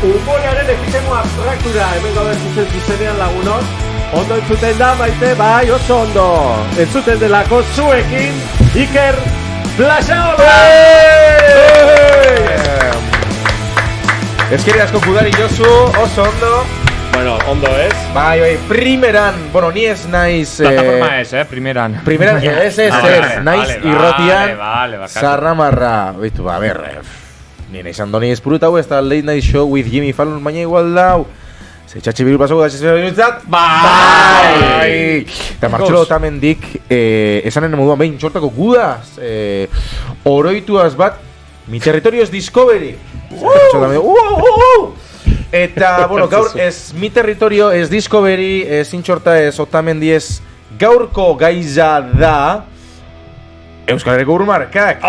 Humorearen epitemo abstraktura hemen gauden zuzenean lagunok. Ondo entzuten da, maite, bai, oso ondo. Entzuten delako zuekin, Iker Plasaola! Ezkeri asko kudari Josu, oso ondo. Bueno, ondo ez. Bai, primeran, bueno, ni ez naiz... Plataforma ez, primeran. Primeran, ez, naiz irrotian, zarramarra. Bitu, ba, ber, nire izan doni espurutau, ez da Late Night Show with Jimmy Fallon, baina igual dau. Ze txatxe biru pasoko da txezera birutzat. Bai! Eta Martxelo Otamendik, esanen moduan behin txortako gudaz, oroituaz bat, mi territorio es Discovery. Eta, bueno, gaur ez mi territorio es Discovery, ezin txorta ez Otamendi ez gaurko gaiza da Euskal Herriko Urmarkak.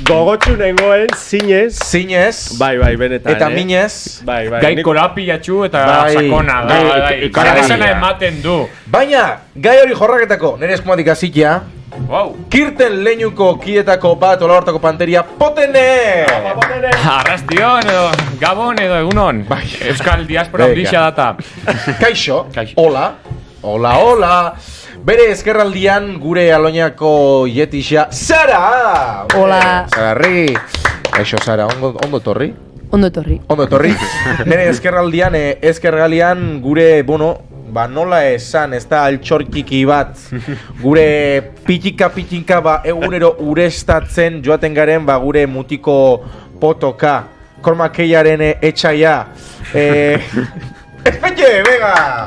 Gogotxu nengoen, zinez. Zinez. Bai, benetan, eta minez. Bai. Gai korapilatxu eta sakona. Bai. Karabezena ematen du. Baina, gai hori jorraketako, nire eskumatik azikia. Wow. Kirten leinuko kidetako bat, ola hortako panteria, potene! Arrastion edo, Gabon edo egunon. Euskal diaspora ondixia data. Kaixo, hola. Bere ezkerraldian gure aloñako yetixa, Sara! Hola. Sararri. Kaixo, Sara, ondo torri? Ondo torri. Bere ezkerraldian, ezkergalian gure, bueno, ba nola esan, ez da altxorkiki bat, gure pitika ba egunero urestatzen joaten garen, ba gure mutiko potoka, kormakeiaren etxaia. Espetxe, venga!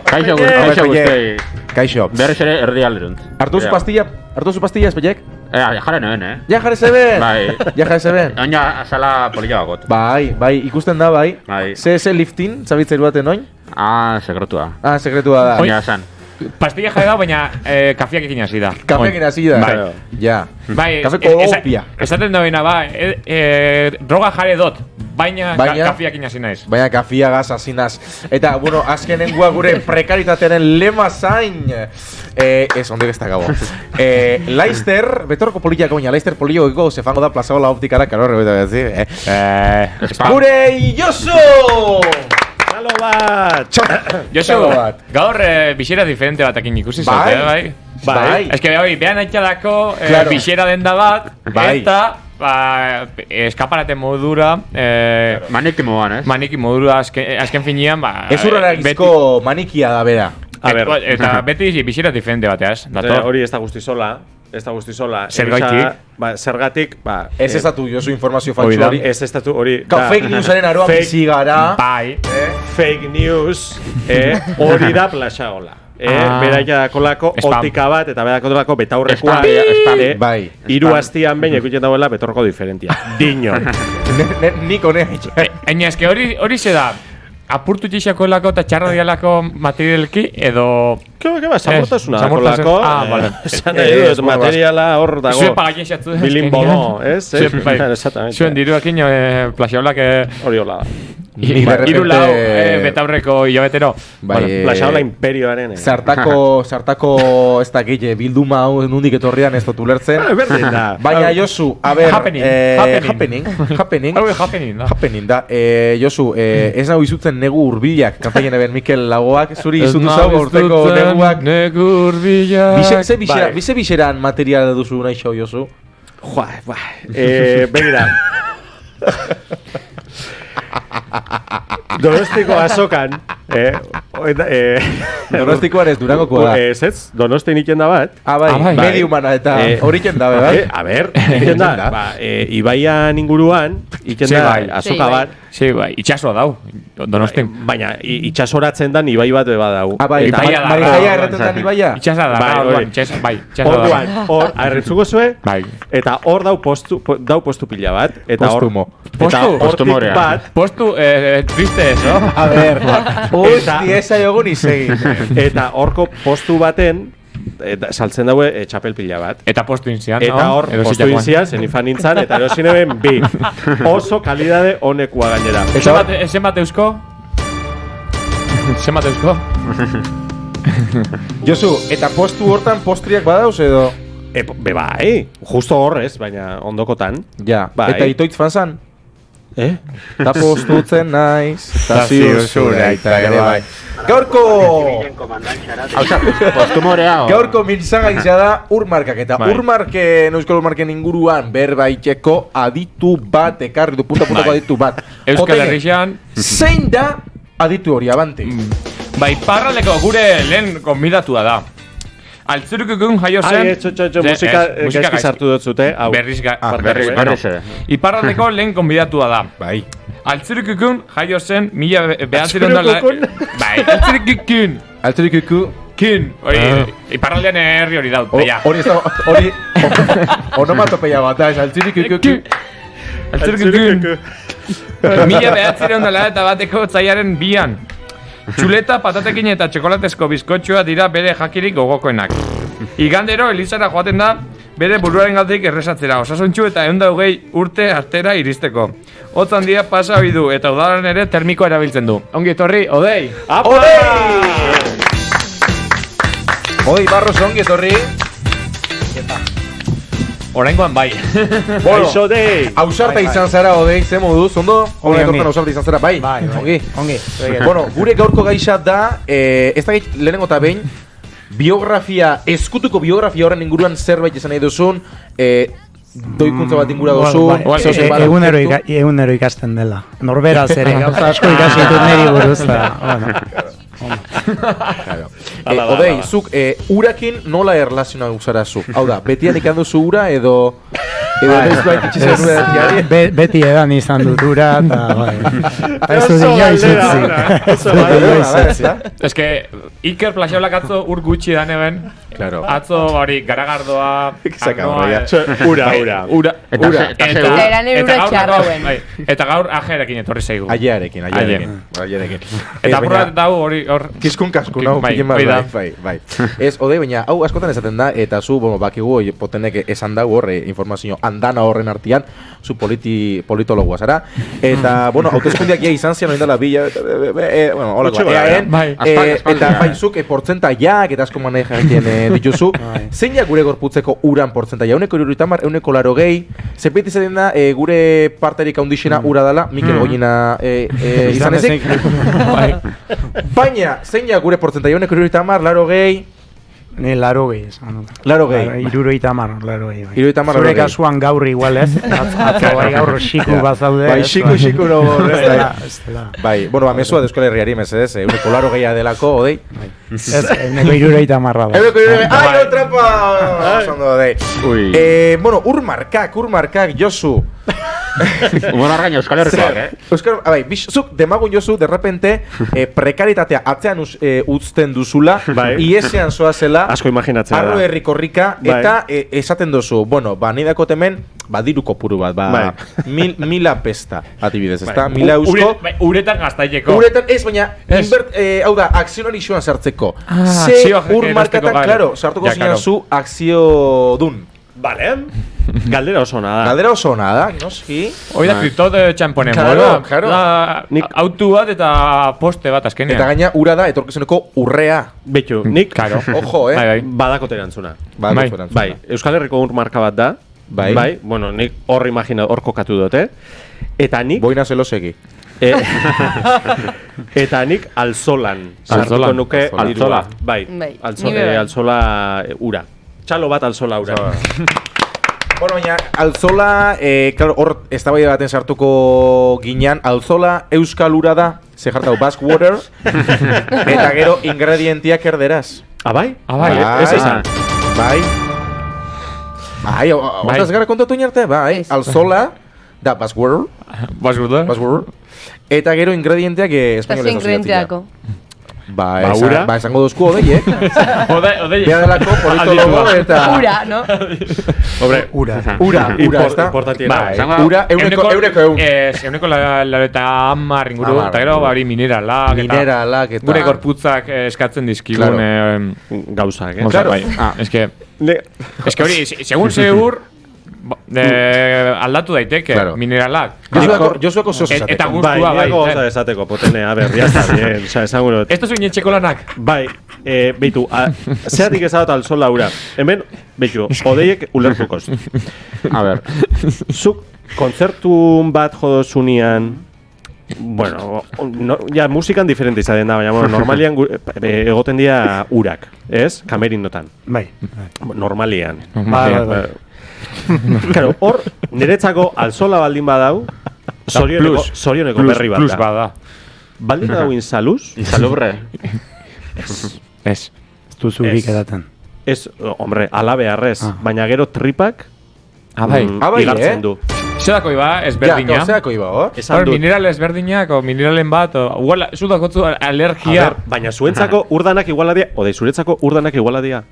Kaixo guztei. Kaixo. Berriz ere erdi alderunt. Hartu zu pastilla, espetxek? Jare nuen, Ja jare zeben? Bai. Ja jare zeben? Oina azala polilla bakot. Bai, ikusten da, bai. Ze liftin, zabitzeru baten oin? Sekretua. Sekretua da. Oina esan. Pastilla jare da, baina kafiak ekin hasi da. Kafiak ekin hasi da? Bai. Ja. Bai, Kafe kolopia. Esaten da baina, droga jare dot, baina kafiak ekin hasi naiz. Baina kafiagaz hasi naz. Eta, bueno, azkenengua gure prekaritatearen lema zain. Ez, ondik ez da gabo. Leicester, betorko politiako baina, Leicester politiko zefango da Plazaola optikara, karo horre beta gure Josu! Txalo bat! Josu, gaur bixera diferente batakin ikusi zaute, bai? Bai. Ez que behan aitxadako bixera denda bat, eta eskaparate modura Maniki moduan, ez? Maniki modura azken finean, ez urrara gizko manikia da bera. Eta beti bixera diferente bateaz. Hori ez da guzti sola. Zergatik? Zergatik, ez ez datu Josu informazio faltsu hori. Ez ez datu hori. Fake newsaren aroan bizi gara. Bai. Fake news, hori da Plasaola. Beraia kolako optika bat eta beraia kolako betaurrekoa. Bai. Hiru astian behin ikusten dagoela betorroko diferentia. Dino. Nik honea. Eina eske hori se da. Apurtu txixako lako eta txarra dialako materialki edo... Keba, zamortasuna dako lako. Vale. Esan nahi materiala hor dago. Zuen pagaien xatzu. Bilin bono, ez? Zuen diruakin Plasaolak... Hori hola da. Iru lau betaurreko hilabetero. Plasaola imperioaren. Sartako ez da gehi bilduma hau nundik etorrian ez dut ulertzen. Baina Josu, a ber... Happening da. Josu, ez nago izutzen negu urbilak. Kantaien eben Mikel Lagoak, zuri izutu zau urteko neguak. Negu urbilak. Bize bixeran materiala duzu nahi xau, Josu? Begira. Donostiko azokan Donostikoan ez Durangokoa da. Ez, Donosti niken da bat. Bai, mediumana eta horiken da, bai? A ber, niken da. Ibaian inguruan, iken da azoka bat. Sí, bai, itxasoa dau, Donostin. Baina, itxasoratzen da ibai bat beba dau. Bai, Marijaia erretetan ibaia? Itxasa da, bai, orduan, hor, arretzuko zue, eta hor dau postu pila bat. Postumo. Eta hortik bat. Postu, triste eso. A ver, usti esa jogun izegin. Eta horko postu baten, saltzen daue txapel pila bat. Eta postu inzian, no? Eta hor, postu inzian, zen ifan nintzen, eta erosin eben bi. Oso kalidade honekua gainera. Zenbat eusko? Zenbat eusko? Josu, eta postu hortan postriak badauz edo? Bai, justo horrez, baina ondokotan. Ja, bai. Eta itoitz fan zan? Ta postutzen naiz, ta ziurzura eta ere bai. Gaurko! Gaurko mintzaga izan da urmarkak, eta urmarken, Euskal Urmarken inguruan berbaiteko aditu bat, ekarri du punta-puntako aditu bat. Euskal Herrixan. Zein da aditu hori, abante? Bai, parraldeko gure lehen konbidatua da. Altzurukukun jaio zen... Musika gaizki sartu dut zute. Berriz. Iparraldeko lehen konbidatua da. Bai. Altzurukukun jaio zen mila behatziron dala... Bai, altzurukukun. Altzurukukun. Iparraldean herri hori daut, peia. Hori onomatopeia bat da, altzurukukun. Altzurukukun. Mila behatziron dala eta bateko otsaiaren 2an. Txuleta, patatekin eta txokolatezko bizkotxoa dira bere jakirik gogokoenak. Igandero, Elizara joaten da, bere buruaren galdeik errezatzera, osasuntxu eta 120 urte artera iristeko. Hotz handia pasa hori du, eta udaran ere termiko erabiltzen du. Ongi etorri, Odei! Odei Barros, ongi etorri! Oraingoan bai. Boixo dei! Ausarta izan zara, Odei, ze moduz, ondo? Ongi. Ausarta izan zara, bai? Ongi. Bueno, gure gaurko gaixat da, ez da lehenengo eta behin, biografia, eskutuko biografia horren inguruan zerbait izan nahi duzun, doikuntza bat ingura duzun, egunero ikasten dela. Norberaz ere, gauza asko ikasi ditut niri buruz, Odei, zuk urakin nola erlazioa usara zuk? Hau da, betian ikan duzu ura edo ez duaik itxizen ura datiari? Beti edan izan dut ura eta ez du dinoi zutzi. Ez que Iker Plaxaulak atzo ur gutxi dan eben. Atzo hori garagardoa, ura. Eta gaur ajerekin etorri zeigu. Aiearekin. Eta prueba dau hori kiskun kaskun hau pilen bai. Ez, Odei, baina hau askotan esaten da, eta zu, bakigu potenek esan dau horre informazio andana horren artian, zu politologoa zara, eta, hauteskundiak ja izan zian oindala bila, holako, eta bai, zuk portzentaiak eta asko manejatien dituzu, zeinak gure gorputzeko uran portzentaia, euneko 70, euneko 80, zepet izaten da, gure parterik haundixena ura dala, Mikel Goñina izan ezik, baina, zeinak gure portzentaia, euneko 70, 80, Ni 80 esan dut. 80. 70. Zure kasuan gaur igual ez. Atzo bai gaur xiku bazaude. Bai, xiku no. Bai, mesua de Euskal Herriari mesedez, euneko 80 delako, Odei. Ez, euneko 70 da. Ai, otrapa! Osondo, Odei. Urmarkak, Josu. Argaina Euskal Herrikoak, zuk demagun Josu, de repente, prekaritatea atzean utzten duzula, iesean zoazela, asko imaginatzea da. Arro herrikorrika, eta esaten duzu, nidako temen, diru kopuru bat, 1000 pesta, adibidez, ezta? 1000 eusko. Uretan gaztaileko. Uretan ez, baina, hau da, akzionari xoan sartzeko. Ze urmarkatan, klaro, sartuko zinan zu akzio dun. Vale, galdera oso nada. Noski. Hoi da kripto de txamponen, claro. Autu bat eta poste bat azkenean. Eta gaina ura da etorkizuneko urrea. Betu, nik, ojo, badako terantzuna. Bai, Euskal Herriko urmarka bat da. Bai, nik hor kokatu dute. Eta nik... Boina zelosegi. Eta nik alzolan. Sartuko nuke alzola. Bai, alzola ura. Txalo bat alzola ura. Baina, alzola, hor eztabaida baten sartuko ginean, alzola euskal ura da, ze jartau, Basque Water, eta gero ingredientiak erderaz. Bai? Ez esan. Bai, ondaz gara kontatu inarte, alzola, da Basque Water, eta gero ingredientiak espainolez ingredientiako. esango duzku odei, Odei. Bea delako politologo eta... Ura, no? Hombre, Ura, ez da? Ura, euneko eun. Euneko lareta hamar inguru, eta gero hori mineralak eta... Gure gorputzak eskatzen dizkigun gauzak, Claro. Eske hori, segun zeur, aldatu daiteke, mineralak. Josueko zozesateko. Eta guztua, bai. Bai, esateko, potene, a ber, ya está bien, esan gurot. Esto zuen etxeko lanak. Bai, beitu, zeatik ezadot alzol laura. Hemen, beitu, odeiek ulertukoz. A ber. Zuk kontzertun bat jodozunean, bueno, ja musikan diferente izaten da, baina normalian egoten dira urak, ez? Kamerindotan. Bai. Normalian. Bai. Claro, hor, niretzako alzola baldin badau, zorioneko berri bat da. Plus bada. Baldin badau insaluz? Insalubre. Ez. Ez duzurik edaten. Ez, hombre, alabearrez, baina gero tripak igartzen du. Zerako iba, ezberdina. Zerako iba, Mineral ezberdinak, o mineralen bat, o zu dakotzu alergia. Baina zuentzako urdanak igualadia, odei, zuretzako urdanak igualadia.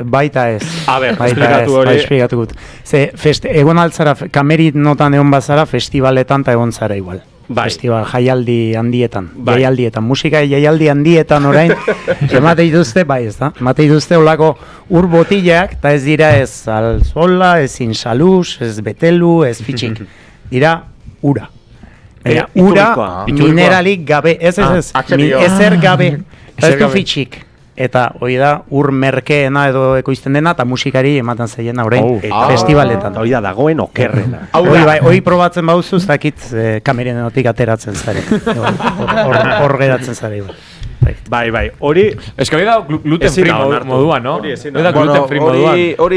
Baita ez. A ber, esplikatu hori. Esplikatu gut. Ze, egon altzara, kamerit notan egon bazara, festivaletan eta egon zara igual. Bai. Festival, jaialdi handietan. Jaialdietan, musika jaialdi handietan orain, emate dituzte, bai ez da, emate dituzte olako ur botillak, eta ez dira ez alzola, ez insaluz, ez betelu, ez fitxik. Dira ura. Ura, mineralik gabe, ezer gabe, ez du fitxik. Eta hori da, ur merkeena edo ekoizten dena, eta musikari ematen zeiena orain festivaletan. Hori da, dagoen okerrena. Hori probatzen bauzu, ez dakit kamerinotik ateratzen zare. Hor geratzen zare. Bai, hori... Ez que hori da gluten free modua, no? Hori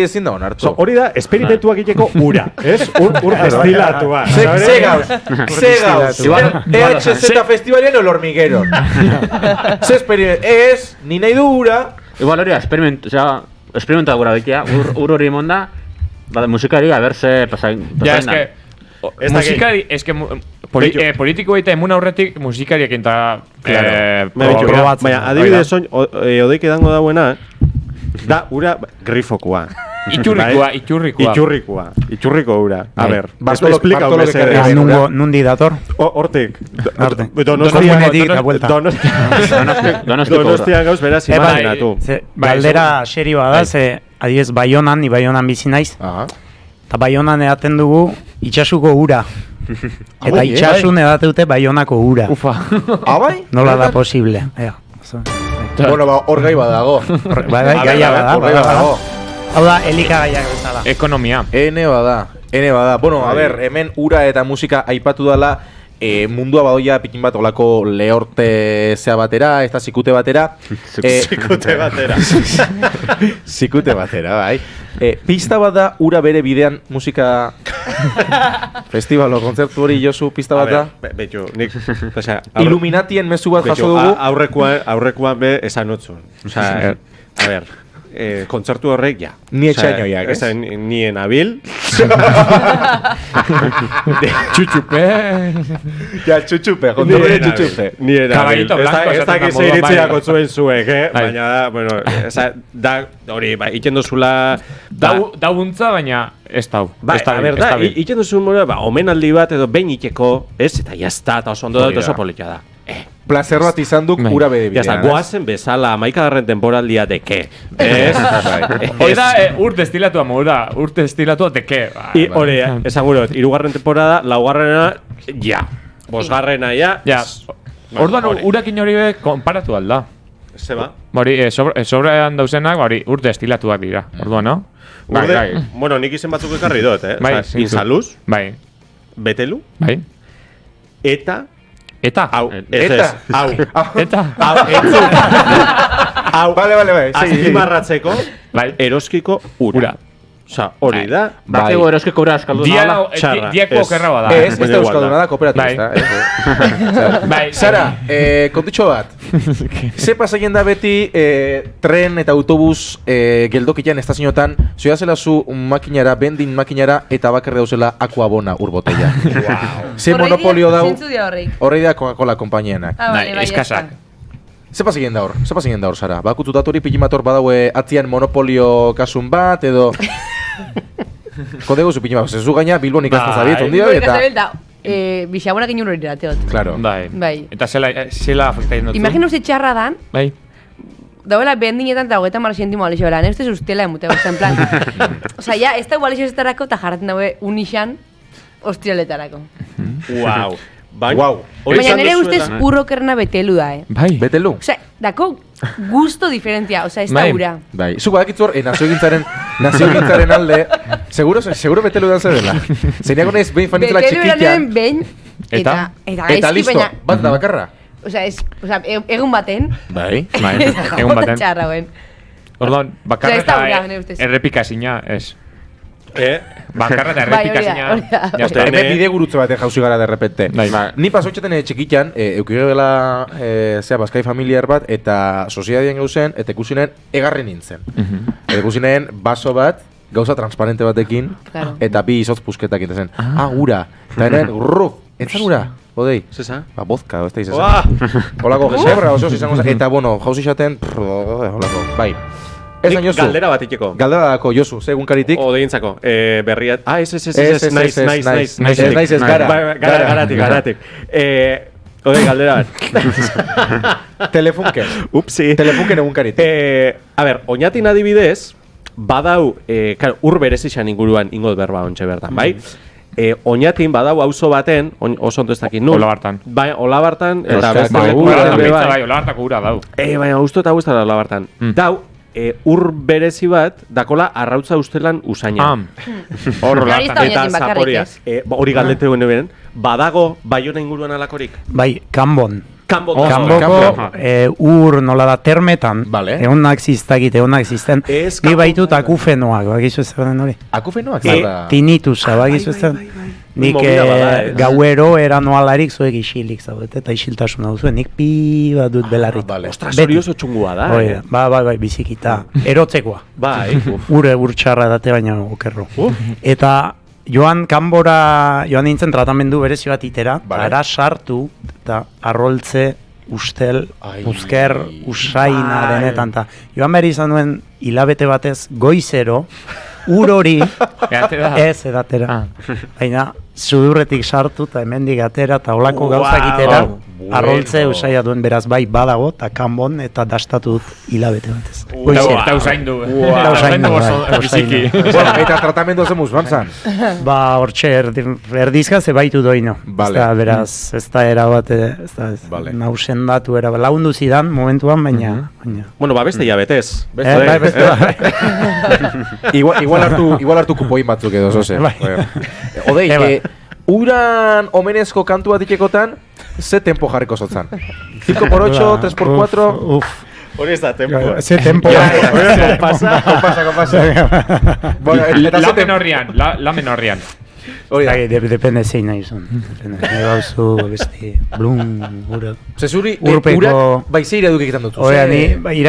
ezin da onartu. Hori da, esperimentuak egiteko ura, ez? Ur destilatua. Ze gauz. EHZ festivalian el hormiguero. Ze experiment, ez, ni nahi du ura. Igual hori, experimentua gura bekia, ur hori emonda, musikari, a ber, ze pasain. Ja, es que musikari, es que politiko eta emun aurretik musikariak eta baina adibidez oin, odeik edango dauena, da ura grifokua. Iturriko ura. A ber, explika un mesede. Nundi dator? Hortik. Donostia gauz beraz imaginatu. Galdera serioa da, ze adiez Baionan, Baionan bizi naiz. Eta Baionan edaten dugu itxasuko ura. Eta itxasun edateute Baionako ura. Ufa. Abai? Nola da posible. Bueno, hor gai badago. Gaia badago. Hau da, elikagaiak bezala. Ekonomia. Ene bada. Bueno, a ber, hemen ura eta musika aipatu dela, mundua badoia pikin bat olako lehorte zea batera, ez da zikute batera. Zikute batera, bai. Pista bat da ura bere bidean musika festivalo, kontzertu hori Josu, pista bat da? Betxo, nik... Illuminatien mezu bat jaso dugu? Aurrekoan be esan otzun. A ber... kontzertu horrek, ja. Ni etxainoiak, ez? Nien abil. Txutxupe. Ja, txutxupe, kontzertu hori txutxupe. Nien abil. Ez da gize iritziak otzuen zuek, baina da, bueno, da, hori, iten duzula... Da buntza, baina ez dau. A ber, da, iten duzula, omenaldi bat edo behin iteko, ez? Eta jazta, eta oso ondo dut oso politia da. Placer bat izan duk ura bede bidean. Jazta, goazen bezala, 11. temporaldia deke. Hori da, ur destilatua moda, ur destilatua deke. Hori, esan gure, 3. temporada, 4. ja. 5. ja. Orduan, urakin hori be, konparatu alda. Zeba? Hori, sobrean dauzenak, ur destilatuak dira. Orduan, no? Bai. Bueno, nik izen batzuk ekarri dut, Insaluz. Bai. Betelu. Bai. Eta... Hau. Hau. Vale. Azpimarratzeko, eroskiko ura. Osa, hori da. Bakego eroskeko ura eskaldu Diako txarra. okerra bada. Ez da euskalduna da, kooperatibista. Bai. Sara, kontutxo bat. Ze pasaien da beti tren eta autobus geldokian estazioetan, zoia zela zu makinara, bendin makinara, eta bakarri dauzela akuabona urbotella. Ze monopolio dau, horrei da Coca-Cola kompainienak. Bai, eskasak. Ze pasaien da hor, Sara? Bakutu datori pikimator badaue atzian monopolio kasun bat, edo... Kodego zu pikimator, zezu gaina Bilbon ikasten zabiet, ondio, eta... Bixabonak inun hori erateot. Claro. Bai. Eta zela afektaien dut. Imagina uste txarra dan, Bai. dauela bendinetan eta 30 zentimo alixo bela, ez ustela emute en plan. Osa, ja, ez da alixo estarako eta jarraten daue unixan ostrialetarako. Wow. Bai. Baina nire ustez urrokerna betelu da, Bai. Betelu? Osa, dako gusto diferentia, osa, ez da ura. Bai, zuk badakitzor, naziogintzaren alde, seguro betelu dan zerela. Zeineako nahiz behin fanitzela txikitan. Betelu behin, eta listo, bat da bakarra. Osa, egun baten. Bai. Egun baten. Txarra, guen. Orduan, bakarra ez da ura, nire ustez. errepikazina, ez. Bakarra eta Bai, errepikazina. hori da. Hemen bide gurutze baten jauzi gara derrepente. Bai. Ni pasoitxaten txikitan, eukigela Baskai familiar bat, eta soziadien gauzen, eta ikusinen egarren nintzen. Eta ikusinen baso bat, gauza transparente batekin, eta bi izotz pusketak eta zen. Ura. Eta eren, entzan ura? Bodei? Zesa? Ba, bozka, ez da izan. Holako, gesobra, oso izango zen. Eta, bueno, jauzi xaten, holako, bai. Nik galdera bat itxeko. Galdera dako, Josu, segun karitik. Odeintzako, berriat. Ez, Garatik. Galdera bat. Telefunken. Upsi. Telefunken egun karitik. A ber, oinatin adibidez, badau, ur berezixan inguruan ingot berba ontxe bertan, bai? Oinatin badau auzo baten, oso ondo ez dakit nun. Olabartan. Bai, Olabartan, eta Euskal, beste bai, leku ura, batean be Bai, bai. Olabartako ura dau. Baina, usto eta guztara Olabartan. Dau, ur berezi bat, dakola arrautza ustelan usaina. Hor Hori ez da Olabartan. oinatin bakarrik ez. Hori galdete guen beren, badago Baiona inguruan alakorik? Bai, Kanbon. Kanboko. Kanboko ur nola da termetan, Vale. egonak existen. Ez Ni kanboko. baitut akufenoak, bakizu ez den hori. Akufenoak? Tinitusa, bakizu ez den. Nik Movida bada, gauero eranoalarik zuek isilik zaudete, eta isiltasuna duzu, nik pi bat dut belarrit. Ostras, hori oso txungua da. Hori da, bai, bizikita. Erotzekoa. Bai. Ur txarra date baina okerro. Eta Kanbora joan nintzen tratamendu berezi bat itera, ara sartu eta arroltze, ustel, puzker, usaina denetan. Ta. Joan behar izan duen hilabete batez goizero, ur hori ez edatera. Baina sudurretik sartu eta hemendik atera eta olako gauzak itera, arroltze usaia duen beraz bai badago eta Kanbon eta dastatu dut hilabete batez. Eta usaindu. Biziki. Eta tratamendu zemuz, bantzan? Ba, hortxe erdizka zebaitu doino. Beraz, ez da erabat, ez da nausendatu erabat. Lagundu zidan momentuan, baina... Bueno, ba, beste jabetez. Bai, beste Igual hartu kupoin batzuk edo, zoze. Odei, uran omenezko kantu bat ikekotan, ze tempo jarriko zotzan? 5x8, 3x4... Hori ez da tempo. Ze tempo. Kompasa. La menorrian. Depende zein nahi zuen. Nahi gauzu, beste, blum, ura. Zezuri, urak baizeira duk egiten dut. Oia,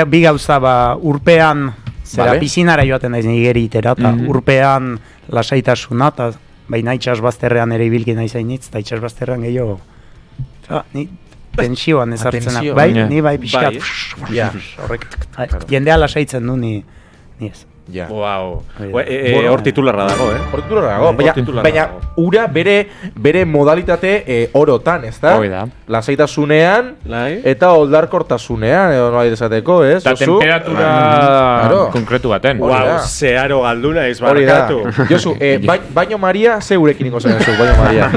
bi gauza, urpean, zera pizinara joaten daiz nigeri itera, eta urpean lasaitasuna, eta baina itxasbazterrean ere ibilki nahi zainitz, eta itxasbazterrean gehiago. Ni tensioan ezartzenak, bai, ni bai pixkat. Horrek, jendea lasaitzen du ni ez. Wow. Hor titularra dago, Hor titularra dago. Baina ura bere modalitate orotan, ez da? Hoi da. Lasaitasunean eta oldarkortasunean, edo nola izateko, ez? Eta temperatura konkretu baten. Wow, zeharo galduna izbarkatu. Josu, baino Maria, ze urekin ingo zen zu, baino Maria.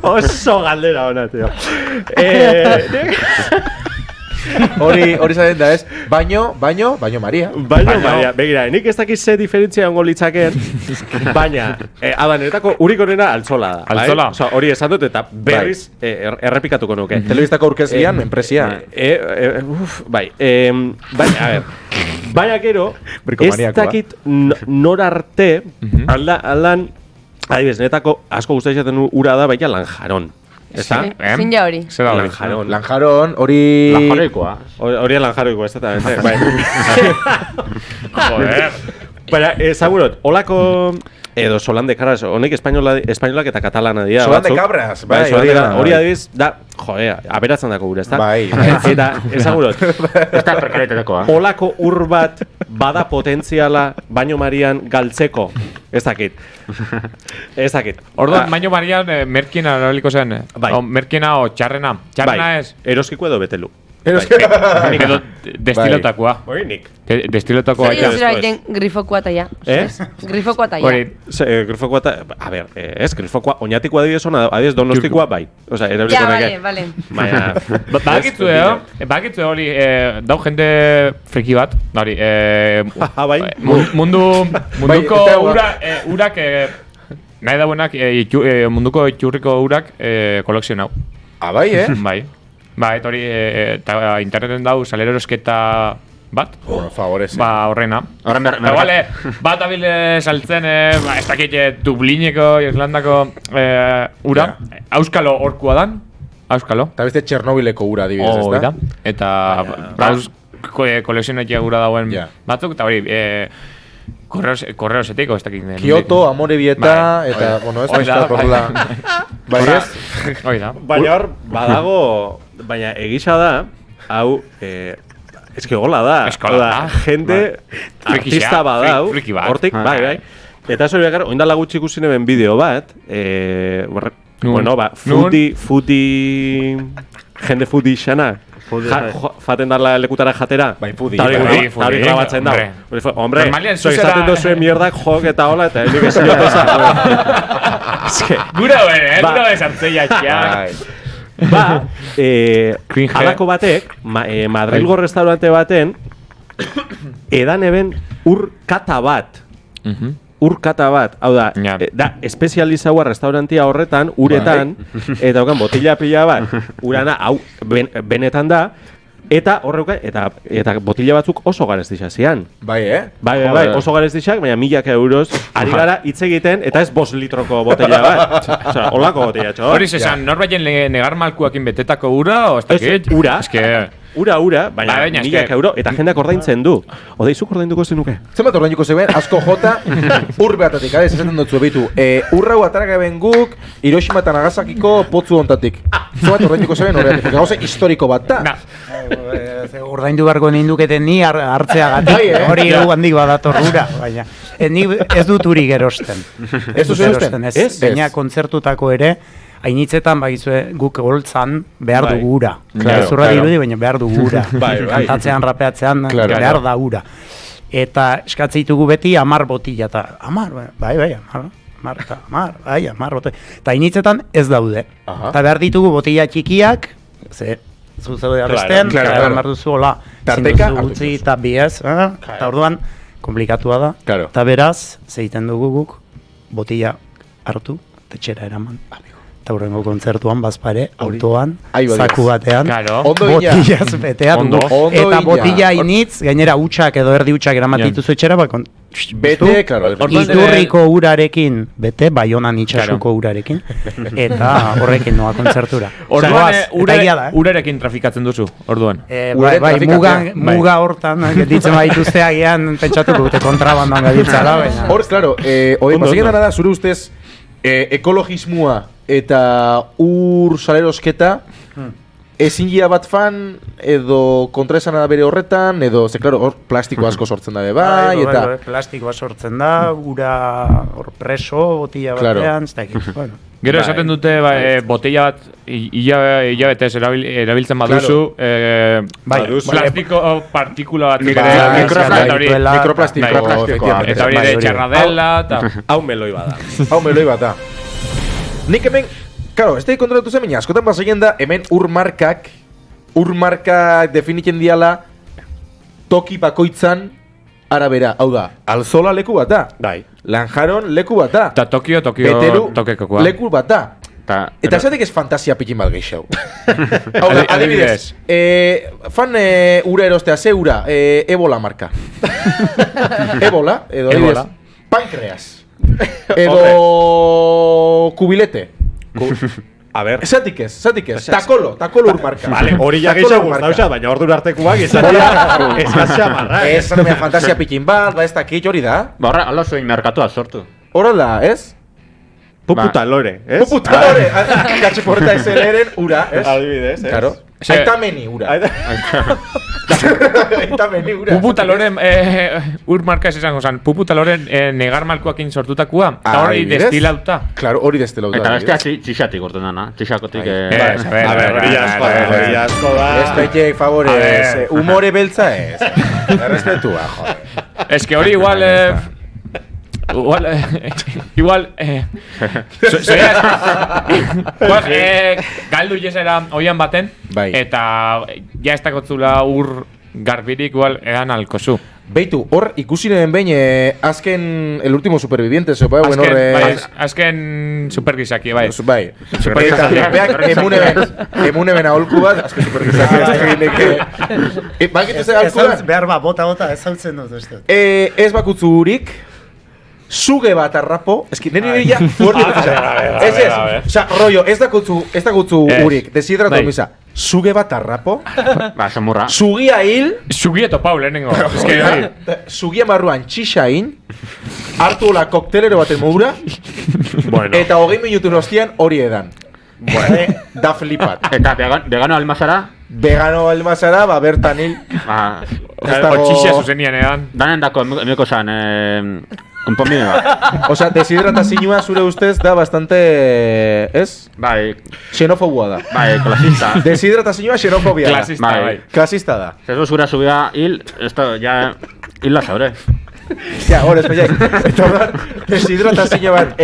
Oso galdera hona, tio. Hori zaten da ez. Baino Maria. Baina, Maria, begira, nik ez dakiz ze diferentzia ongo litzaken, baina, niretako urik onena altzola da. Altzola? Osa, hori esan dut eta berriz errepikatuko nuke. Telebistako aurkezgian, enpresia. Bai, baina, a ver, baina gero, ez dakit nor arte, aldan, adibes, netako asko guztia izaten ura da, baina Lanjaron. Ezta? Zin ja hori. Zer da hori? Lanjaron, hori... Lanjaroikoa. Hori Lanjaroikoa, exactamente. Joder. Baina, segurot, holako... Edo Solán de Cabras, honek espainolak eta katalana dira. Solán de Cabras, bai. Hori adibidez, da, joder, aberatzen dako gure, ezta? Bai. Eta, ezagurot, Ez da perkeletetekoa. holako ur bat bada potentziala baino Marian galtzeko. Ez dakit. Orduan, baino Marian, merkiena erabiliko zen. Bai. Merkiena o txarrena. Txarrena ez. Eroskiko edo betelu. Nik edo destilotakoa. Hori nik. Destilotakoa. Zer ez baiten grifokoa taia. Grifokoa taia. Hori, Grifokoa eta, a ber, ez, grifokoa, oinatikoa adibidez ona, adibidez donostikoa bai. Osa, erabiliko Ja, neke. vale. Baina... Bakitzu hori, dau jende friki bat, hori, bai. munduko urak, nahi dauenak, munduko itxurriko urak kolekzionau. Bai, Bai. Ba, eta hori, interneten dau, salerosketa bat. Bueno, favorez. Ba, horrena. Horren Eta bale, bat abile saltzen, ez dakit Dublineko, Irlandako ura. Auskalo horkua dan. Auskalo. Eta beste Txernobileko ura adibidez, ez da? Eta kolekzionetia ura dauen batzuk, eta hori, korreosetiko, ez dakit. Kyoto, Amorebieta, eta, bueno, ez da, korrela. Bai, ez? Baina hor, badago, baina egisa da, hau, eske gola da. Jende artista badau, hortik, bai. Eta ez hori bakar, oindala gutxi ikusi neben bideo bat, bueno, ba, jende futi xana, faten darla lekutara jatera. Bai, fudi. Eta hori grabatzen da. Hombre, izaten duzuen mierdak jok eta hola, eta nik ezin jotosa. Gura bere, gura bezartzeia txak. Ba, halako batek, Madrilgo restaurante baten, edan eben urkata bat. Urkata bat, hau da, da espezializaua restaurantia horretan, uretan, eta daukan botila pila bat, urana, hau, benetan da, eta horreuka, eta botila batzuk oso garestixak zian. Bai, Bai, oso garestixak, baina 1.000 euros, ari gara hitz egiten, eta ez 5 litroko botila bat. Osea, holako botila txo. Hori zesan, norbaiten negar malkuakin betetako ura, o ez dakit? Ura, baina 1.000 euro, eta jendeak ordaintzen du. Odeizuk ordainduko zenuke? Zenbat ordainduko zeben, asko jota, ur behatatik, ez esaten dut zuebitu. Urrau atarak eben guk, Hiroshima eta Nagasakiko potzu ontatik. Zenbat ordainduko zeben horretik, porque gauze historiko bat da. Ordaindu beharko ninduketen ni hartzeagatik, hori handik badator ura, baina ez dut urik erosten. Ez dut erosten? Ez, baina kontzertutako ere, hainitzetan bagizue guk goltzan behar dugu ura. Zurra dirudi, baina behar dugu ura. Kantatzean, rapeatzean, behar da ura. Eta eskatzeitugu beti 10 botila, eta 10, bai, 10 botila. Eta hainitzetan ez daude. Eta behar ditugu botila txikiak, ze zuzeu arresten, behar duzu hola, tarteka, utzi eta biez, eta orduan, komplikatua da. Eta beraz, zeiten dugu guk, botila hartu, tetxera eraman. Eta hurrengo kontzertuan bazpare, autoan, zaku batean, botilaz betean, eta botila initz, gainera hutsak edo erdi hutsak eramat dituzu etxera, bete, claro, iturriko urarekin, bete, Baionan itxasuko urarekin, eta horrekin noa kontzertura. Orduan, urarekin trafikatzen duzu, orduan. Bai, muga hortan, ditzen baituzte agian, pentsatuko dute kontrabandan gabiltzala. Horz, claro, pasekin dara da, zure ustez, ekologismoa eta ur salerosketa ezin gira bat fan edo kontraesan da bere horretan edo, ze claro, hor plastiko asko sortzen da bai, eta plastikoa sortzen da, ura hor preso, botila batean, ez dakit, bueno. Gero esaten dute botella bat hilabetez erabiltzen baduzu, plastiko partikula bat mikroplastikoa, eta hori de txarradela, eta hau meloi bada. Nik hemen, claro, ez da kontratu zen, askotan bazaien da, hemen ur markak ur markak definitzen diala toki bakoitzan arabera. Hau da, Alzola leku bat da. Bai. Lanjaron leku bat da. Eta Tokio Beteru tokekokoa. leku bat da. Eta esatek ez fantasia pikin bat gehiago. Hau da, adibidez. Fan ura erostea, ze ura? Ebola marka. Ebola, edo adibidez. Pankreas. Edo kubilete. A ver. Esatik ez. Takolo ur marka. Vale, hori ja gehiago gustauza, baina ordu artekoak izatea eskasa marra. Ez, fantasia pikin bat, ez dakit hori da. Ba, horra, ala zuen merkatua sortu. Horrela, ez? Puputa lore, ez? Puputa lore! Gatxe porta ez eleren ura, ez? Adibidez, ez? Claro. Aitameni ura. Aitameni ura. Puputa loren ur marka ez esango zan. Puputa loren negar malkoakin sortutakua. Eta hori destilauta. Claro, hori destilauta. Eta bestea txixatik orten dana. Txixakotik... A ver, hori asko da. Ez peitek favorez. Humore beltza ez. Errespetua, joder. Ez que hori igual... Igual galdu jesera oian baten. Eta ja ez dakotzula ur garbirik igual edan alkozu. Beitu, hor ikusi neben behin azken el último superviviente azken supergizaki, bai. Bai. Beak emuneben aholku bat, azken supergizaki. Bakitu ze aholku bat? Behar ba, bota, ez hautzen dut. Ez bakutzu urik, suge bat arrapo, eski, nire ya fuerte. Osa, rollo, ez dakutzu urik, deshidratu misa. Suge bat arrapo. Ba, samurra. Sugia hil. Sugia topau lehenengo. Sugia marruan txixa hin. Hartu la koktelero baten moura. Eta 20 minutun ostian hori edan. Da flipat. Eta vegano almazara? Vegano almazara, ba, bertan hil. Otxixia zuzenian edan. Danen dako, emeko zan, konponbide bat. Osa, deshidratazioa zure ustez da bastante... Ez? Bai. Xenofobua da. Bai, klasista. Deshidratazioa xenofobia da. Klasista, bai. Klasista da. Zezu zura subida hil, esto ya... Hil la sabre. Ja, hor, espeiak. Eta hor, deshidratazio bat,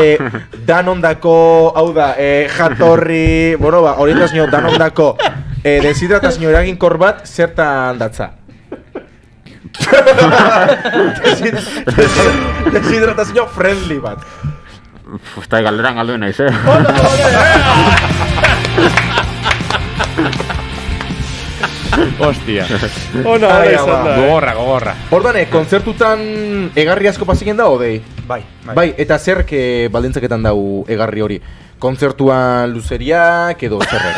danondako, hau da, jatorri... Bueno, ba, orientazio danondako deshidratazio eraginkor bat zertan datza. Deshidratazio friendly bat. Eta galderan galduen naiz, Hostia. Ona, izan da. Gogorra. Ordan, kontzertutan egarri asko pasiken da, odei? Bai, eta zerk baldintzaketan dau egarri hori? Kontzertuan luzeriak edo zerrek?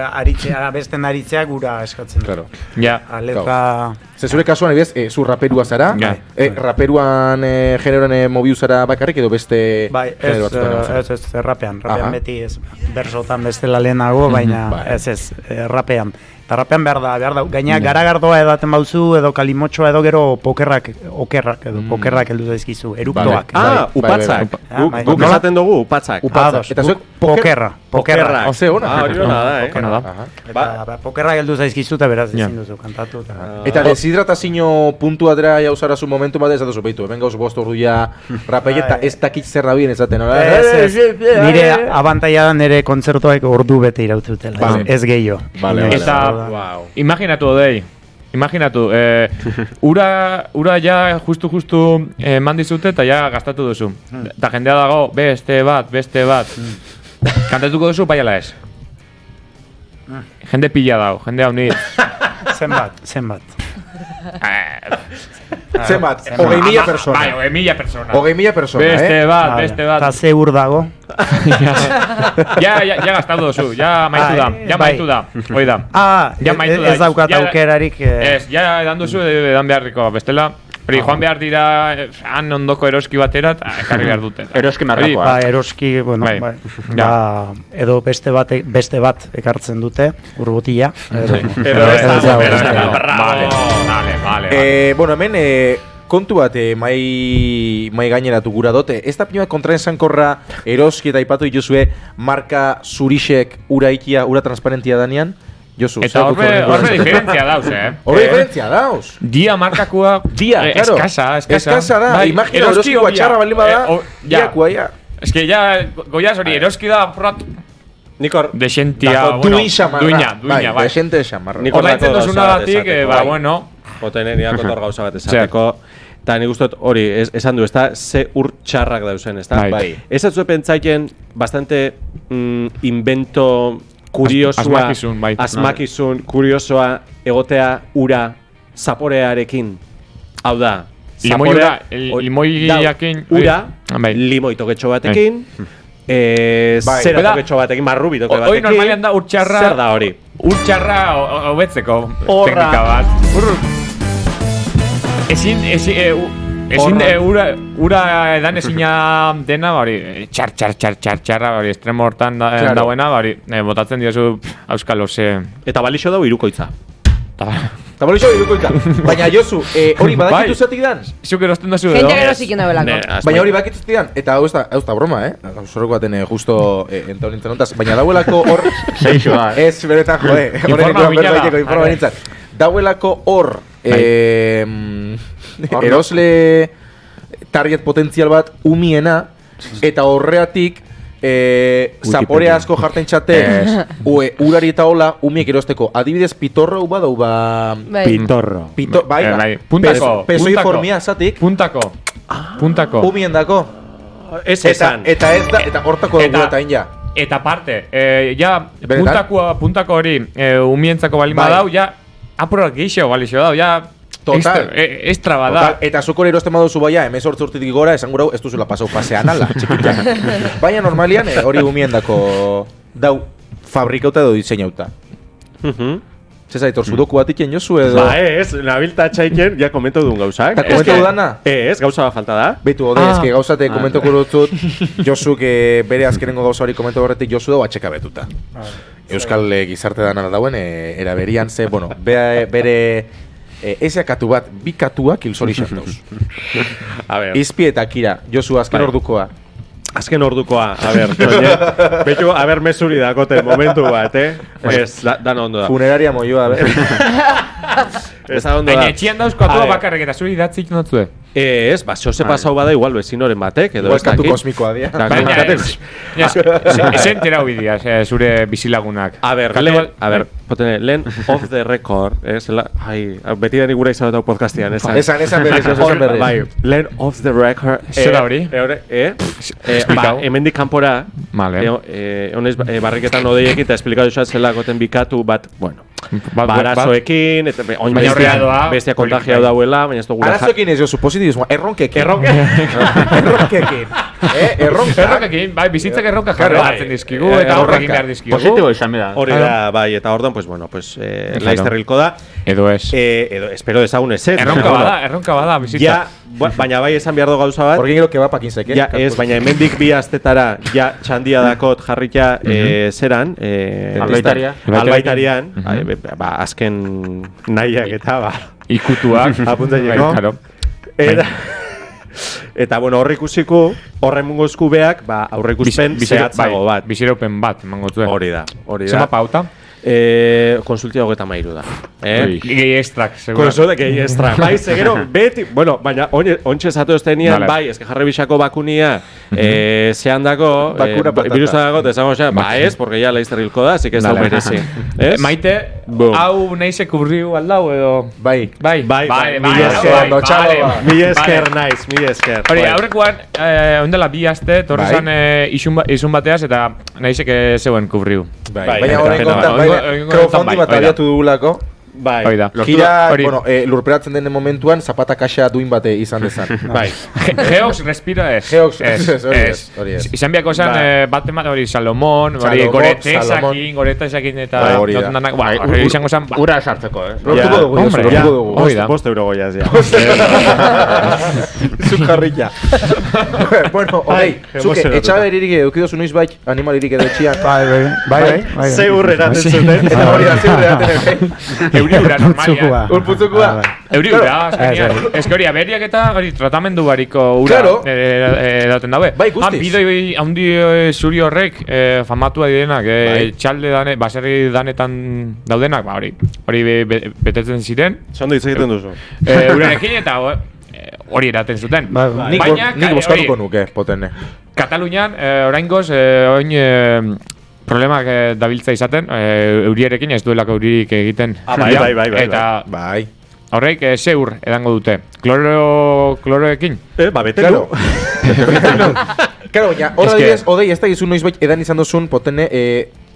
Aritzea, besten aritzea gura eskatzen. Claro. Ja. Aleta... Zure kasuan, ebez, zu raperua zara? Raperuan generoan mobiu zara bakarrik edo beste... Bai, ez, rapean beti ez. Bersotan bestela lehenago, baina ez, rapean. Eta rapean behar da, gaina garagardoa edaten bauzu, edo kalimotxoa edo gero okerrak heldu zaizkizu, eruptoak. Upatzak. Guk esaten dugu, upatzak. Eta zuek pokerra. Ose hona. Hori hona da, Eta pokerrak heldu zaizkizu eta beraz ezin duzu kantatu. Eta deshidratazio puntu atera jauzara zu momentu bat ez datuzu behitu. Hemen gauz bost ordu ja rapei eta ez dakit zerra bien ezaten. Nire abantaia da nire kontzertuak ordu bete iraututela, ez gehiago. Eta, imaginatu odei. Imaginatu, ura ja justu mandizute eta ja gastatu duzu. Eta jendea dago, beste bat. Kantatuko duzu, baiala ez. Jende pila dago, jende hau nit. Zenbat. 20.000 persona. Bai, 20.000 persona. 20.000 persona, Beste bat. Eta ze ur dago. Ja gastatu duzu, ja maitu da. Hoi da. Ez daukat aukerarik. Ez, ja edan duzu, edan beharriko, bestela. Hori, joan behar dira, han ondoko eroski batera, eta ekarri behar dute. Eroski marrakoa. Eroski, bueno, edo beste bat ekartzen dute, urbotila. Bueno, hemen, kontu bat mai gaineratu gura dote. Ez da pinoa kontraensankorra eroski eta ipatu dituzue marka zurixek ura ikia, ura transparentia danean? Josu, eta horre diferentzia dauz, Horre diferentzia dauz. Dia markakua, claro. Eskasa da, imagina eroski guatxarra baldin bada, diakua, ja. Ez que ja, goiaz hori, eroski da, Nikor, Desentia, Duin xamarra. Duina, bai. Desente xamarra. Ordaintzen duzunagatik, bueno. Potene niako tor gauza bat esateko. Eta nik uste hori, esan du, ezta, ze ur txarrak dauzen, ezta? Bai. Ez atzu pentsaien bastante invento kuriosoa, asmakizun, kuriosoa, egotea ura zaporearekin. Hau da, limoiakin... Ura, limoi toketxo batekin, zera toketxo batekin, marrubi toke batekin. Hoi normalian da urtxarra... Zer da hori? Urtxarra hobetzeko teknika bat. Ezin ura edan ezina dena, bari, txarra, bari, estremo hortan dauena, bari, botatzen diozu auskal ose... Eta balixo dau irukoitza. Eta balixo irukoitza. Baina Josu, hori badakitu zetik dan? Zuk erosten da zu edo. Gente erosikin dauelako. Baina hori badakitu zetik dan, eta hau ez da broma, Zorroko baten justo enton nintzen ontaz. Baina dauelako hor... Seixoa. Ez, beretan, jode. Informa binala. Informa nintzen. Dauelako hor... erosle target potentzial bat umiena, eta horreatik zapore asko jarten txate urari eta hola umiek erosteko. Adibidez, pitorro badau ba... Pitorro. Bai, puntako. Pesoi formia zatik. Puntako. Umien dako. Ez esan. Eta ez da, eta hortako dugu eta inja. Eta parte, puntako hori umientzako balin badau, ja apurak geixo balixo dau, ja... Total. Extra bada. Eta zukore erosten baduzu baia, 18 urtetik gora, esan gurau, ez duzula pasau fasean ala, txikitak. Baina normalian, hori umiendako dau fabrikauta edo diseinauta. Zezaitor, sudoku bat iken Josu edo... Ba ez, nabilta txaiken, ja komento duen gauzak. Eta komento dudana? Ez, gauza bat falta da. Betu, ode, eske gauzate komento kurutzut, Josuk bere azkenengo gauza hori komento horretik Josu dau atxeka betuta. Euskal gizarte dana dauen, eraberian ze, bueno, bere... Ezea katu bat, bi katuak hilzori xantauz. Izpi eta Kira, Josu, azken ordukoa. Azken ordukoa, betu, mesuri dakote momentu bat, Ez, dana ondo da. Funeraria moioa, Ez da ondo da. Baina etxian dauzko atua bakarrik eta zuri idatzik notzue. Ez, xose pasau bada igual bezinoren batek, edo ez dakit. Katu kosmikoa dia. Baina esen tera hui dia, zure bizilagunak. Potene, lehen off the record, beti da nigura izan dut podcastian, esan. Esan berriz. Bai, lehen off the record. Zer da hori? Hemendik kanpora, honez barriketan odeiekin eta esplikatu zela goten bikatu bat, bueno, arazoekin, bestia kontagia dauela, baina ez dugu... Arazoekin ez jo, supositibismoa, erronkekin. Erronkekin, bai, bizitzak erronka jarri hartzen dizkigu, eta horrekin behar dizkigu. Positibo izan beda. Hori da, bai, eta orduan, pues bueno, Laizter hilko da. Edo ez. Espero dezagun ez. Erronka bada, bizitza. Baina bai esan behar du gauza bat. Horgin gero kebapak inzek, Ja, ez, baina hemendik bi astetara, ja, txandia dakot jarrita zeran. Albaitarian. Azken nahiak eta, ikutuak. Apuntaileko. Eta, bueno, horre ikusiko, horre mungo eskubeak, aurreikuspen zehatzago bat. Biziraupen bat, mango zuen. Hori da. Zema pauta? Konsultia 33 da. Gehi estrak, segura. Konsultia gehi estrak. Bai, segero, beti, bueno, baina ontsa esatu ez tenian, bai, eske jarri bisako bakunia, zehan dako, virusa dago, tezamo xa, ez, porque ya Laizter hilko da, así que ez da merezi. Maite, hau nahize kubriu aldau edo... Bai. Mila esker naiz, mila esker. Hori, aurrekoan, ondela bi aste, torrezan izun bateaz, eta nahizek zeuen kubriu. Baina horren kontan, crowdfunding bat abiatu dugulako. Bai. Gira, bueno, lurperatzen den momentuan, zapata kaxa duin bate izan dezan. Bai. Geox respiro ez. Geox, hori ez. Izan biako zan, bat emat hori Salomon, hori goreta esakin eta notendanak, hori izango zan... Ura esartzeko, Lortuko dugu. Bost euro goiaz, ja. Zukarrilla. Bueno, hori, zuke, etxaberirik eukidozu noiz bai animalirik edo etxian. Bai. Zeur eraten zuten. Hori da, zeur eraten. Euriura normalia. Urputzukua. Euriura, ez que hori aberiak eta hori tratamendu bariko ura edaten daue. Bai, guztiz. Bidoi handi zuri horrek famatua direnak, txalde dane, baserri danetan daudenak, hori betetzen ziren. Zondo hitz egiten duzu. Urarekin eta hori eraten zuten. Nik boskatuko nuke, potene. Katalunian, oraingoz, problemak dabiltza izaten, euriarekin ez duelako euririk egiten. Bai. Eta Bai. horreik zeur edango dute. Kloroekin? Betelu. Claro, baina, horra didez, odei, ez da gizun noiz edan izan dozun, potene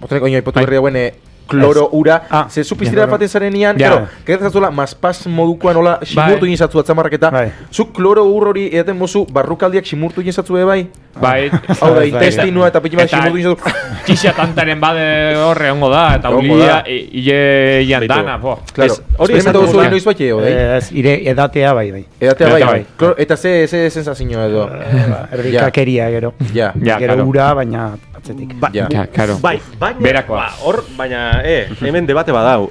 koño, hipotu berri dauen, kloro ura, ze zu piztira faten zarenian, claro, gertatzen mazpaz modukoan hola simurtu inizatzu atzamarraketa, zu kloro ur hori edaten mozu barrukaldiak simurtu inizatzu bai? Bai. Hau da, intestinua eta pitxima simurtu inizatzu. Kixia tantaren bade horre ongo da, eta ulia ian dana, po. Claro, experimento duzu hori noiz bat odei? Ire edatea bai. Edatea bai. Eta ze sensazio edo? Erdikakeria gero. Gero ura, baina atzetik. Claro. Baina, hor, baina, hemen debate badau.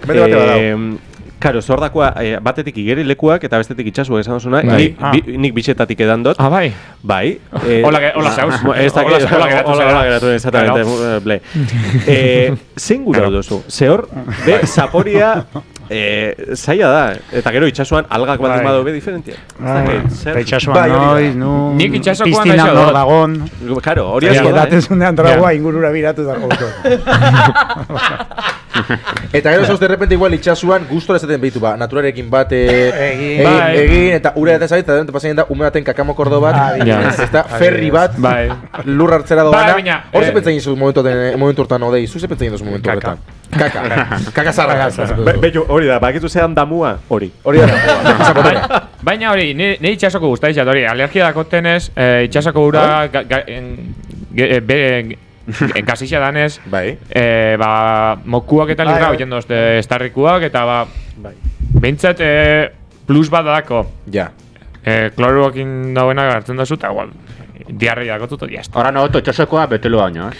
Karo, zordakoa, batetik igerilekuak eta bestetik itxasuak esan duzuna, nik bitxetatik edan dut. Bai? Bai. Hola zauz. Hola geratu, exactamente, ble. Zein gura duzu? Ze hor, zaporia zaila da, eta gero itxasuan algak bat imado be diferentia. Eta itxasuan noiz, nik itxasokoan piztinan nordagon. Karo, hori asko da. Daten zunean dragua ingurura biratu da gautu. Eta gero zauz, de repente igual itxasuan gustora ezaten behitu ba, naturarekin bat egin, eta ure daten zabit, eta denten pasatzen da, ume baten kakamokordo bat, ez da, ferri bat, lur hartzera doana. Hor ze pentsain zu momentu hortan odei, zu ze pentsain duzu momentu horretan? Kaka zarra. Bello, hori da, bakitu zean damua, hori. Hori da, baina hori, nire itxasoko guztai izat, hori, alergia dakotenez, itxasoko ura Gasixa danez, mokuak eta lirra oien dozte estarrikuak, eta behintzat plus bat dako. Kloroakin dauena gartzen dazu, eta igual, diarri dakotuto diazta. Hora noto, itxasokoa betelu baino,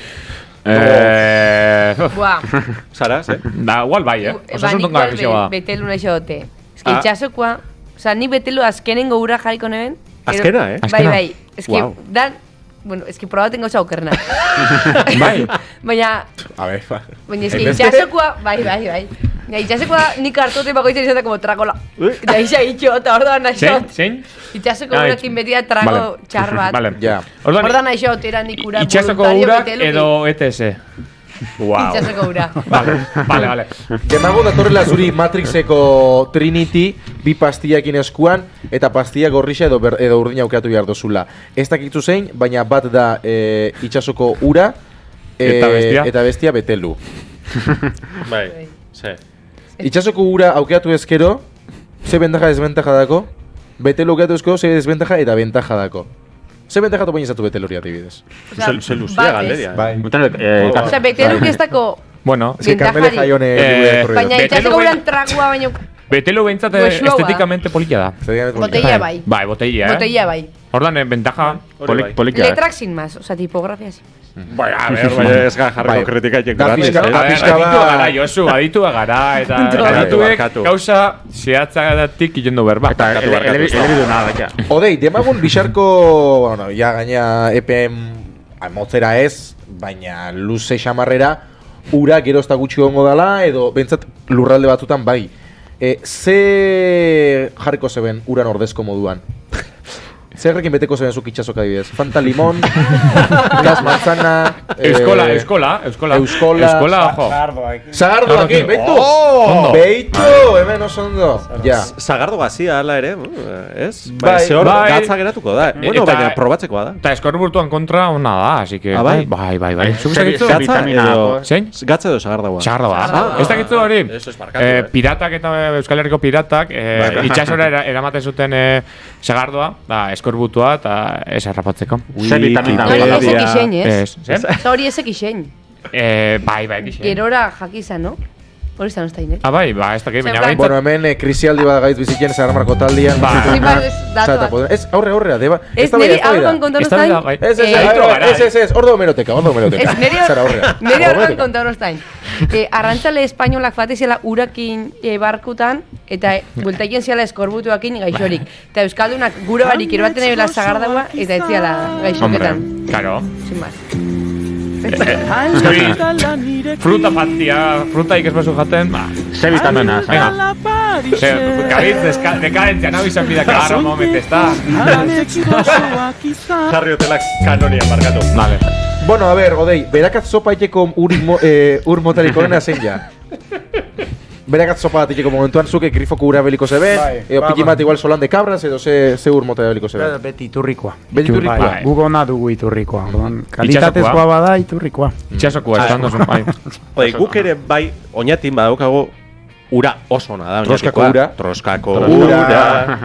Zara, ze? Da, igual bai, Osasun tonga gizia bada. Betelu nahi xote. Ez que itxasokoa, oza, ni betelu azkenengo ura jarriko neben. Azkena, Bai. Ez que, dan, bueno, es que probaten gauza okerna. Bai. Baina... A ver, baina es que itxasokoa... Bai. Itxasokoa nik hartote bakoitzen izan da como tragola. Eta isa itxo, eta orduan nahi xot. Zein? Itxasoko urakin beti da trago txar bat. Orduan nahi xot, era nik ura itxasoko urak edo ETS. Itxasoko ura. Vale. Demago datorrela zuri Matrixeko Trinity, bi pastillakin eskuan, eta pastilla gorrixa edo urdina aukeatu behar dozula. Ez dakitzu zein, baina bat da itxasoko ura, eta bestia betelu. Bai, ze. Itxasoko ura aukeatu ezkero, ze bentaja desbentaja dako, betelu aukeatu ezkero, ze desbentaja eta bentaja dako. Ze bentajatu baina izatu betelu hori atibidez? Ze luzia galderia. Osa, betelu ez bueno, bentajari. Baina itxasoko uran tragua baino... Betelu behintzat estetikamente polilla da. Botella bai. Bai, botella, bai. Ordan, ventaja polilla. Letrak sin más, osa, tipografia sin más. Bai, a ver, ez jarriko kritika itek gratis. Aditua gara, eta adituek gauza zehatzagatik ikendu berba. Eta elebidu nahi, baina. Odei, demagun bizarko, bueno, ya gaina EPM motzera ez, baina luze xamarrera, ura gero ez da gutxi gongo dala, edo bentsat lurralde batzutan bai. Ze jarriko zeben uran ordezko moduan? Zerrekin beteko zeben zuk itxasok adibidez? Fanta limon, gas manzana... Euskola, ojo. Zagardoak, beitu! Beitu, hemen oso ondo. Zagardo gazia, ala ere, ez? Bai, ze hor gatza geratuko da. Bueno, baina probatzekoa da. Eta eskorburtuan kontra ona da, así que... Bai. Vitamina. Zein? Gatza edo zagardoa. Zagardoa. Ez dakitzu hori, piratak eta Euskal Herriko piratak itxasora eramaten zuten zagardoa, eskorbutua eta ez harrapatzeko. Ze vitamina. Hori ezek isen, ez? Hori ezek isen. Bai, kisen. Gerora jakizan, no? Hori zan ustain, eh? Bai, ez dakit, baina baita. Bueno, hemen krisialdi bat gaiz bizitien Zagarmarko taldian. Ez, aurre, deba. Ez niri aurrean kontaron ustain? Ez, ordo hemeroteka. Niri aurrean kontaron ustain. Arrantzale espainolak fatizela urakin barkutan, eta bultaien ziala eskorbutuakin gaixorik. Eta Euskaldunak gure barik irbaten ebela zagardaua, eta ez ziala gaixoketan. Claro. Sin más. Frutaik ez bazu jaten, ze vitamina. Venga. Gabitz, dekadentzia nahi izan bidak agarra moment, ez da? Jarri hotelak kanonian markatu. Vale. Bueno, a ver, Odei, berakatz sopa iteko ur motarik onena zein ja? Berakatz sopa bat iteko momentuan zuke grifoko ura beliko zeben, edo pikin bat igual solan de cabras, edo ze ur mota beliko zeben. Beti iturrikoa. Beti iturrikoa? Gugona dugu iturrikoa. Kalitatezkoa bada iturrikoa. Itxasokoa, esan dozun, bai. Bai, guk ere bai, oinatin badaukago ura oso ona da. Troskako ura.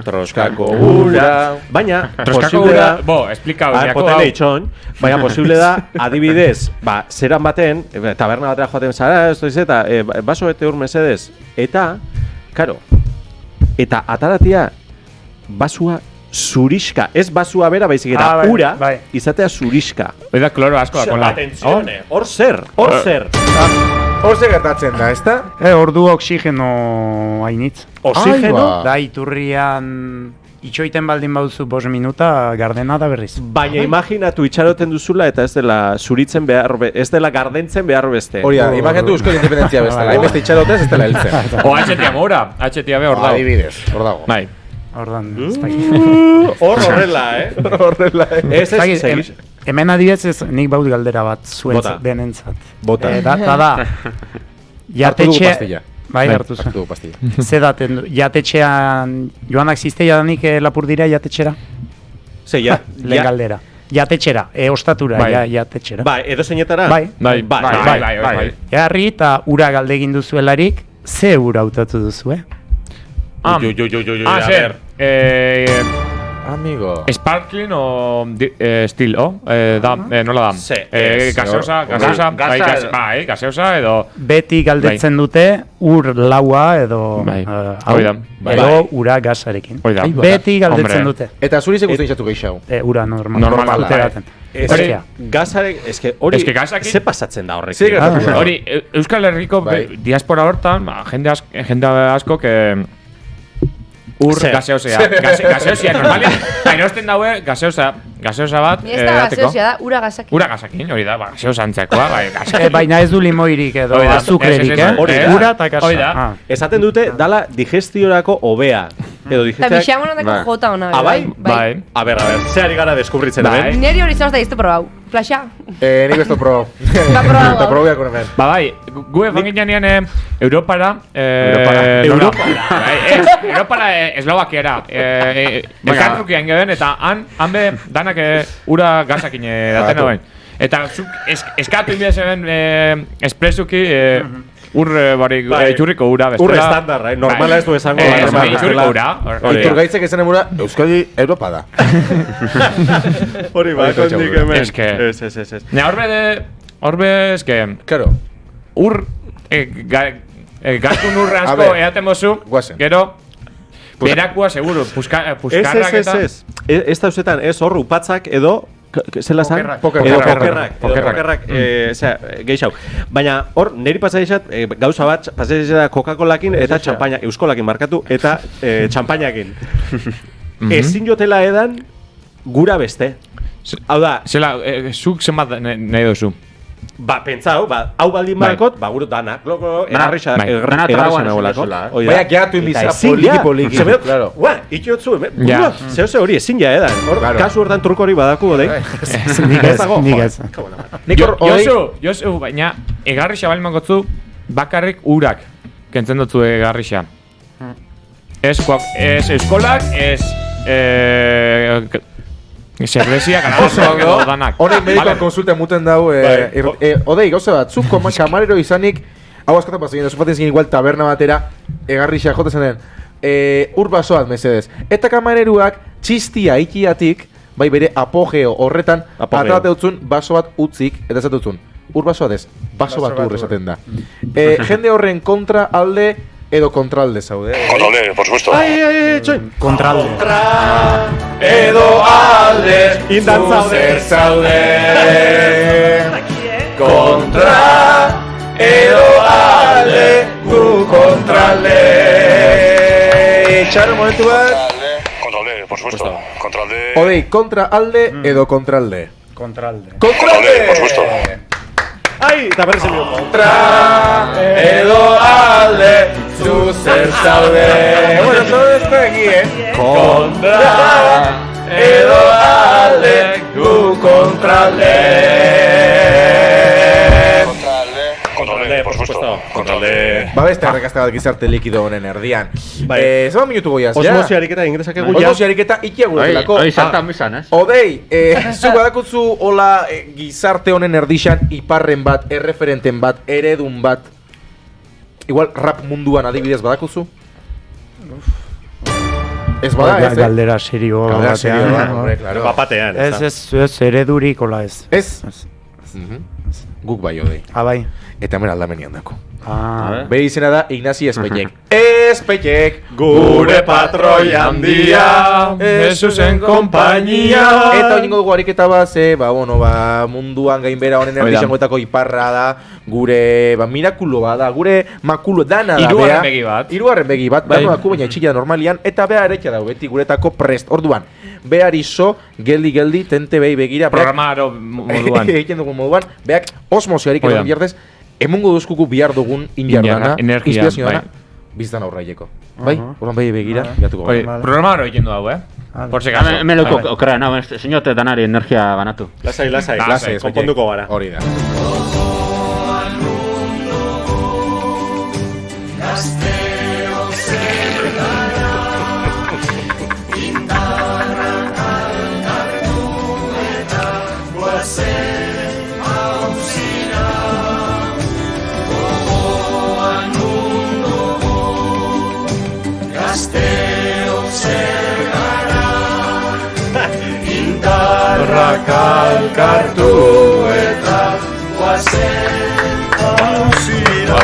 Troskako ura. Baina, posible da... explika potene itxon. Baina, posible da, adibidez, zeran baten, taberna batera joaten zara, eta baso bete ur mesedez. Eta, karo, eta ataratia basua zuriska. Ez basua bera, baizik eta ura, izatea zuriska. Oida kloro asko da, kola. Atenzione, hor zer. Hor ze gertatzen da, ezta? Ordu oksigeno hainitz. Oxigeno? Da, iturrian itxoiten baldin bauzu 5 minuta, gardena da berriz. Baina imaginatu itxaroten duzula eta ez dela zuritzen behar, ez dela gardentzen behar beste. Hori da, imaginatu euskal independentzia bezala, hainbeste itxarotez ez dela heltzen. O HTA mora, HTA be hor dago. Adibidez, hor dago. Bai. Ordan, horrela, Horrela, ez. Hemen adibidez ez nik baut galdera bat zuen denentzat. Bota. Da. Jatetxe... Bai, hartu zuen. Hartu pastilla. Zedaten, jatetxean... Joanak ziste jadanik lapur dira jatetxera? Ze, ja. Lehen galdera. Jatetxera, ostatura, jatetxera. Bai, edo zeinetara? Bai. Jarri eta ura galdegin duzuelarik, ze ura hautatu duzu, zer. Amigo. Sparkling o still, nola da? Gaseosa edo... Beti galdetzen dute ur laua edo... Edo ura gasarekin. Beti galdetzen dute. Eta zuri ze guztien xatu gehiago? Ura normal. Gasarek, eske hori, ze pasatzen da horrek? Hori, Euskal Herriko diaspora hortan, jende asko ur gaseosea. Gaseosia normalia. Erosten daue gaseosa bat. Ni ez da gaseosia da, ura gasakin. Ura gasakin, hori da, gaseosa antzekoa. Baina ez du limoirik edo azukrerik, ura eta gasoa. Esaten dute, dala digestiorako hobea. Eta bixamonatako jota hona. Bai. A ber, zeari gara deskubritzen, hemen? Neri hori zauz da izte probau. Flasha? Nik ez du probau. Ba probau. Eta probau biako hemen. Bai, gu efanginan Europara. Europara Eslovakiara. Elkartrukian geben, eta han be danak ura gasakin daten hauen. Eta eskatu inbidez hemen espresuki ur iturriko ura bestela. Ur estandar, normala ez du esango. Iturriko ura. Iturgaitzek esan emura, Euskadi Europa da. Hori bat, kondik hemen. Ez. Ne horbe eske... Claro. Ur... Gaztun urra asko eaten bozu, gero... Berakua, seguro, puskarrak eta... Ez da usetan, ez hor upatzak edo... Zela zan? Pokerrak. Geixau. Baina hor, niri pasaizat, gauza bat, pasaizat Coca-Colakin eta txampaina, euskolakin markatu, eta txampainakin. Ezin jotela edan, gura beste. Hau da... Zela, zuk zenbat nahi dozu? Pentsau, hau baldin markot, gure danak, egarrixa nagolako. Baina geatu inbiza, poliki. Ikiotzu, zehose hori ezin ja edan. Kasu hortan truko hori badaku, odei? Nik ez. Josu, baina egarrixa baldin markotzu, bakarrik urak kentzen dutzu egarrixa. Ez eskolak, ez... Zerbesia, ganazo, danak. Honek medikoan konsulta muten dau, odei, gauze bat, zuk kamarero izanik, hau askotan pasatzen, zufaten zin igual taberna batera, egarrixa jote zenen, ur basoat, mesedez. Eta kamareruak, txistia ikiatik, bai bere apogeo horretan, atrate dutzun, baso bat utzik, eta ez dutzun, ur basoat ez, baso bat ur esaten da. Jende horren kontra alde, edo kontralde zaude. Kontralde, por supuesto. Txoin. Kontralde. Kontra edo alde, zer zaude. Kontra edo alde, gu kontralde. Txaro, momentu bat. Kontralde, por supuesto. Kontralde. Odei, kontra alde edo kontralde. Kontralde. Kontralde, por supuesto. Ai, eta berriz egin. Kontra edo alde, zu zer zaude. Bueno, todo esto aquí, Kontra edo alde, gu kontralde. Control de... Ba beste arrakasta bat gizarte likido honen erdian. Bai. Zeba minutu goiaz, ja? Osmosi ariketa ingresakegu ja. Osmosi ariketa ikia guretelako. Hoi, sartan bizan, ez? Odei, zu badakutzu hola gizarte honen erdixan iparren bat, erreferenten bat, eredun bat. Igual rap munduan adibidez badakutzu? Ez bada, ez? Galdera serio batean. Hombre, claro. Bapatean. Ez eredurik hola ez. Ez? Guk bai, odei. Bai. Eta hemen aldamenian dako. Bere izena da Ignasi Espeiek. Espeiek, Gure patroi handia, Jesusen kompainia. Eta oingo dugu ariketa bat, munduan gainbera honen erdixangoetako iparra da, gure mirakulo bat da, gure makulo dana da. Hirugarren begi bat. Hirugarren begi bat, daku baina itxila normalian, eta behar etxa dago, beti guretako prest. Orduan, behar iso, geldi, tente behi begira. Programaro moduan. Egiten dugun moduan, behak osmosi ariketa biardez, emungo duzkuku bihar dugun injardana, inspirazioana, biztan aurraieko. Bai? Orduan behi begira, gatuko. Programaro egiten du hau, Por si caso. Me loko okera, no, señote danari energia banatu. Lasai, konponduko gara. Hori da. Kalkartu eta guazen hausira.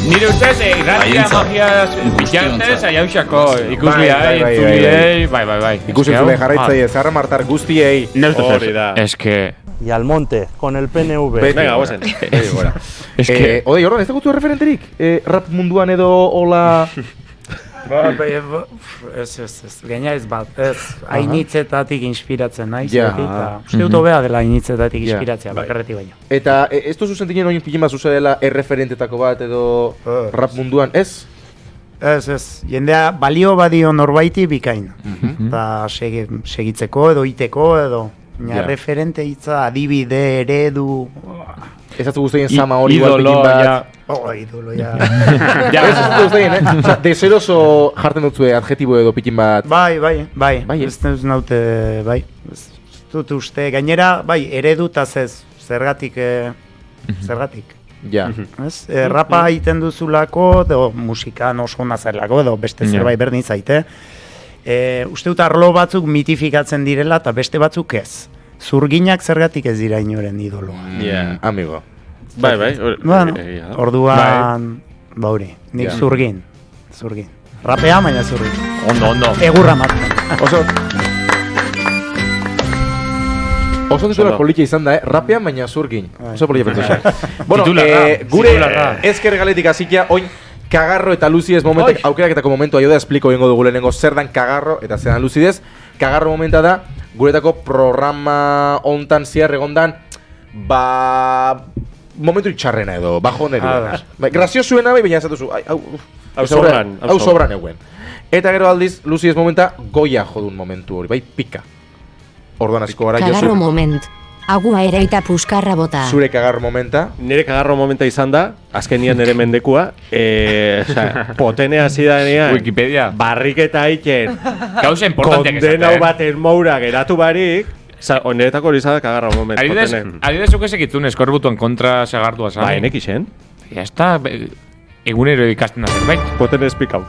Nire ustez, irratia magiaz pixartez, aiausako ikusliai, entzuliei, bai. Ikusentzule jarraitzaile, Zarra Martar guztiei. Hori da. Es que... Y al monte, con el PNV. Venga, guazen. Es que... Odei, Jordan, ez dagoetu referenterik? Rap munduan edo hola... Ez, gaina ez bat, ez, hainitzetatik inspiratzen naiz, Ja. uste dut hobea dela hainitzetatik inspiratzea, bakarretik baino. Eta ez duzu sentinen oin pilin bat zuzela erreferentetako bat edo rap munduan, ez? Ez, jendea balio badio norbaiti bikain. Eta segitzeko edo iteko edo, referente hitza, adibide, eredu... Ez atzu guztien sama hori igual pilin bat... Idolo, ja. Ez atzu guztien, deseroso jarten dutzue adjetibo edo pikin bat... Bai, ez naute, bai. Ez dut uste, gainera, bai, eredutaz ez, zergatik. Ja. Rapa egiten duzulako, edo musikan oso ona zerlako, edo beste zerbait berdin zaite. Uste dut arlo batzuk mitifikatzen direla, eta beste batzuk ez. Zurginak zergatik ez dira inoren idoloa. Amigo. Bai. Orduan, bauri, nik zurgin. Rapea, baina zurgin. Ondo. Egurra maten. Oso titular politia izan da, rapean baina zurgin. Oso politia pertsosa. Bueno, gure ezker galetik hasikia, oin Kagarro eta Lucidez momentak aukeraketako momentua jo da, espliko egingo dugu lehenengo zer dan Kagarro eta zer dan Lucidez. Kagarro momenta da, guretako programa hontan ziar egondan, momentu itxarrena edo, bajo nerioa. Graziosuena bai, baina esatuzu, hau sobran eguen. Eta gero aldiz, Lucidez momenta, goia jodun momentu hori, bai, pika. Orduan asko gara, Josu. Kagarro moment. Agua ere eta puskarra bota. Zure kagarro momenta. Nire kagarro momenta izan da, azkenian nire mendekua, potenea zidanean, Wikipedia. Barriketa aiken, Gauza importanteak kondenau baten moura geratu barik, niretako hori izan da kagarro momenta. Adibidez zuk ezekitzun eskorbutuen kontra segartua zan. Ba, enek isen. Ya está, egunero ikasten da zerbait. Potene espikau.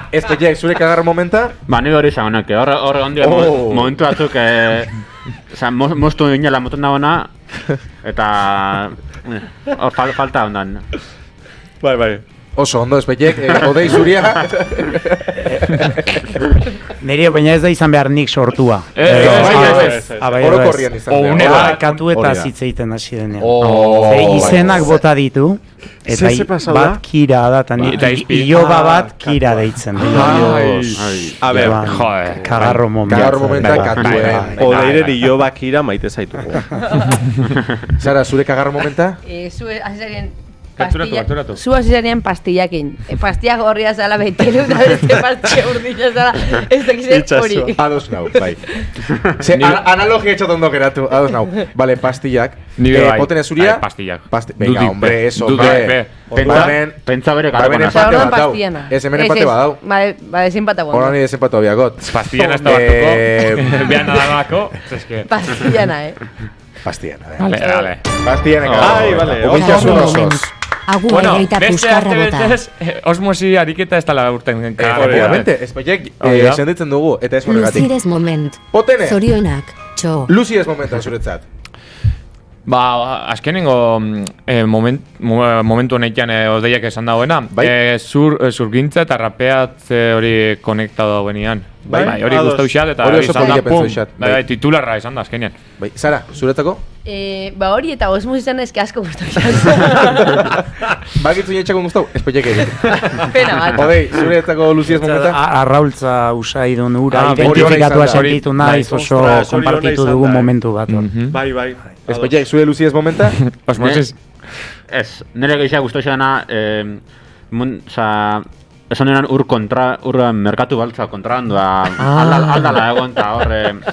Ez petiak, zure kagarro momenta? Ba, nire hori izan honek, horre ondia momentu batzuk, moztu inela moten dagoena, eta falta ondan. Bai. Oso ondo, espetiak, odei zuria. Nire, baina ez da izan behar nik sortua. Orokorrian izan behar. Katu eta zitzeiten hasi denean. Izenak bota ditu, eta bat kira da, eta iloba bat kira deitzen. A ber, Kagarro momenta. Kagarro momenta katuen. Odeiren iloba kira maite zaitugu. Zara, zure kagarro momenta? Zue, azizarien, Berturatu. Zu hasi zanean pastillakin. Pastilla gorria zala betelu da beste pastilla urdina zala. Ez dakizen hori. Ados nau, bai. Analogia etxot ondo geratu, ados nau. Vale, pastillak. Nire bai. Potene zuria? Pastillak. Venga, hombre, eso, hombre. Pentsa bere Baben garako empate orduan bat dau. pastillana. Ez, hemen empate bat dau. Ba, desinpata guan. Horan ni desenpatu abiagot. Pastillana ez da batuko. Behan nadamako. Pastillana, Pastillana, Vale. Pastillana. Ai, vale. Ogintxasun osoz. Agua Bueno, ereita beste puskarra arte bota. betez, osmosi ariketa ez dala urten. Efectivamente, espaiek senditzen dugu, eta ez horregatik. Luzires moment. Potene, Zorionak, txo. Luzi ez momentan zuretzat. Ba, azkenengo momentu honetan odeiak esan dagoena. Bai. Zurgintza eta rapeatze hori konektado dagoenean. Bai, hori ados. guztau xat eta Hori oso izan da, polita pum. pentsu xat, Bai, bai. titularra izan da azkenean. Bai, Sara, zuretzako? Ba hori eta osmus izan ezke asko guztu Bakitzu nietxako guztau? Espaiek egin. Pena bat. Odei, zuretzako Luzi ez momentan? Arraultza usaidun ura, Ah, identifikatua hori ona izan da. sentitu naiz oso Ostras, hori ona konpartitu izan dugu da, momentu bat. Bai, bai. Espaiek, zure Luzi ez momentan? Osmosis. Ez, nire gehiago guztu dena, esan eran ur merkatu baltza kontrabandua aldala egon eta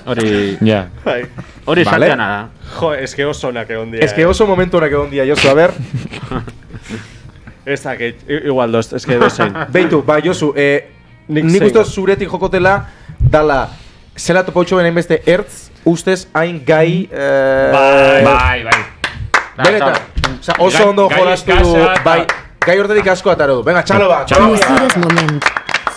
hori Ja. Bai. hori Vale. esateana da. Jo, eske oso onak egon dira. Ez oso momentu honak egon dia, Josu, a ber. Ez dakit, igual dos, eske dozein. Beitu, ba, Josu, nik uste zuretik jokotela dala zela topautxo benen beste ertz, ustez hain gai... Bai. Benetan, oso ondo Gai jolastu du, eskasa, bai, gai hortetik asko ataro du. Venga, txalo bat! Luzires moment.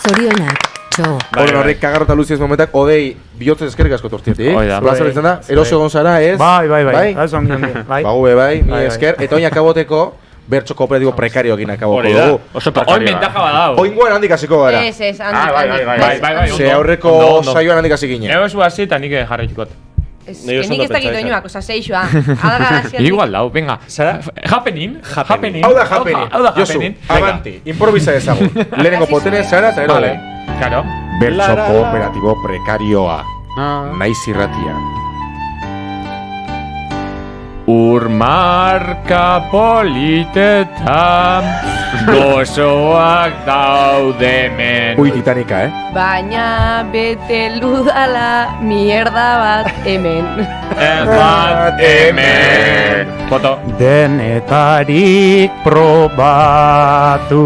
Zorionak, txo. Horren horrek kagarrota Luzi ez momentak, odei, bihotzez eskerrik asko tortietik. Hoi da. Plaza izan da, eroso egon zara, ez? Bai. Bai? Ez ongi, bai. Bagube, bai, mi Bai. esker. Eta oin akaboteko, bertso kooperatibo prekarioekin akaboko Hori da. dugu. Oso Hoi prekarioa. mentaja badao. Oingoan handik hasiko gara. Ez, Bai, Ze ondo. aurreko Ondo. saioan handik hasi ginen. Ego zu hasi eta nik jarraitukot. Ni oso Nik ondo ez dakit pentsa oinuak, oza, seixoa. Adara Igual dau, venga. Zara? Happening. Hau da happening. Hau da Josu, happening. avanti, improvisa ezagun. Lehenengo potene, Sara, eta ero Vale. lehen. Claro. Bertso kooperatibo prekarioa. Ah. Naiz irratia. Urmarka politetan gozoak daudemen. Ui, Titanica, Baina bete ludala mierda bat hemen. Ez bat hemen. Foto. Denetarik probatu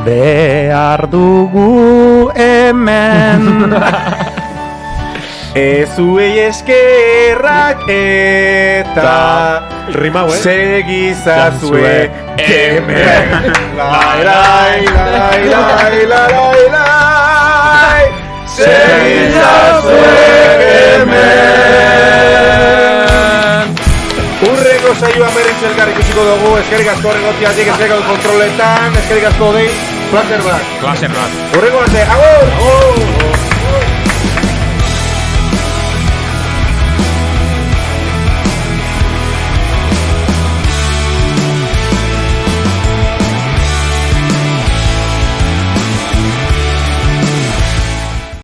behar dugu hemen. Ezuei eskerrak eta Rimau, segizazue hemen. Lai, lai, lai, lai, lai, lai, segizazue hemen. Urrengo saioa merentzu elkarrik utziko dugu, eskerrik asko horregotiatik, eskerrik asko kontroletan, eskerrik asko dei, placer bat. Klaser bat. Urrengo arte, agur!